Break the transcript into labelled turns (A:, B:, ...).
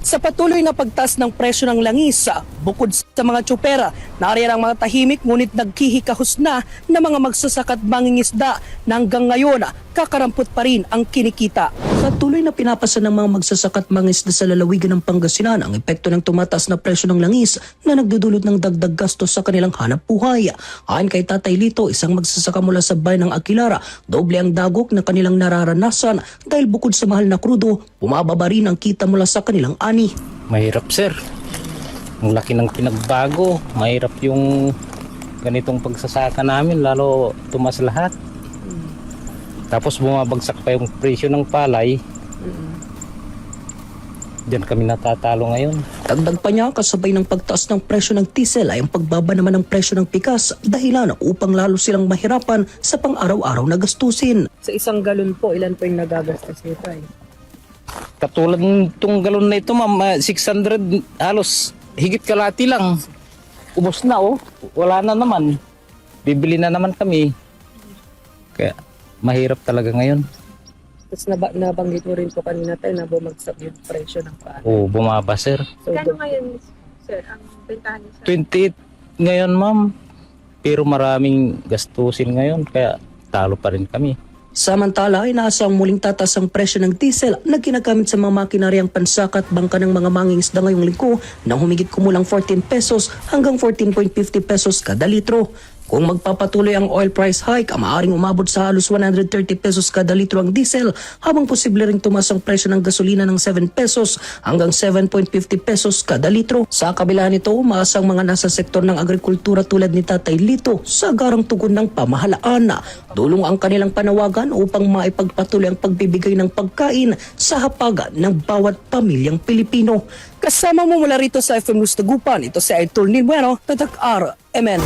A: Sa patuloy na pagtaas ng presyo ng langis, bukod sa mga tsupera, nariyan ang mga tahimik ngunit nagkihikahos na mga magsasaka at mangingisda na hanggang ngayon kakarampot pa rin ang kinikita. Sa tuloy na pinapasa ng mga magsasaka at mangingisda sa lalawigan ng Pangasinan ang epekto ng tumataas na presyo ng langis na nagdudulot ng dagdag gastos sa kanilang hanap buhay. Ayon kay Tatay Lito, isang magsasaka mula sa bayan ng Aguilara, doble ang dagok na kanilang nararanasan dahil bukod sa mahal na krudo, bumababa rin ang kita mula sa kanilang ani.
B: Mahirap sir. Ang laki ng pinagbago. Mahirap yung ganitong pagsasaka namin, lalo tumas lahat. Tapos bumabagsak pa yung presyo ng palay. Diyan kami natatalo ngayon.
A: Dagdag pa niya, kasabay ng pagtaas ng presyo ng diesel ay ang pagbaba naman ng presyo ng pikas, dahilan upang lalo silang mahirapan sa pang-araw-araw na gastusin. Sa isang galon po, ilan po yung nagagastos nito ay?
B: Katulad nitong galon na ito ma'am, 600 halos higit kalahati lang. Ubos na oh. Wala na naman. Bibili na naman kami. Kaya mahirap talaga ngayon.
A: Tapos nabanggit mo rin po kanina tayo na bumagsak yung presyo ng paan.
B: Oo, bumaba sir.
A: So,
C: Kano ngayon, sir, ang bentahan niyo sa
B: 28 ngayon ma'am. Pero maraming gastusin ngayon kaya talo pa rin kami.
A: samantala, inaasang muling tatas ang presyo ng diesel na ginagamit sa mga makinaryang pansaka at bangka ng mga mangingisda ngayong linggo nang humigit kumulang 14 pesos hanggang 14.50 pesos kada litro. Kung magpapatuloy ang oil price hike, maaaring umabot sa halos 130 pesos kada litro ang diesel, habang posible ring tumaas ang presyo ng gasolina ng 7 pesos hanggang 7.50 pesos kada litro. Sa kabila nito, umaasang mga nasa sektor ng agrikultura tulad ni Tatay Lito sa agarang tugon ng pamahalaan. Dulong ang kanilang panawagan upang maipagpatuloy ang pagbibigay ng pagkain sa hapag ng bawat pamilyang Pilipino. Kasama mo mula rito sa FM News Tagupan, ito si Idol Nil Bueno, Tatak RMN.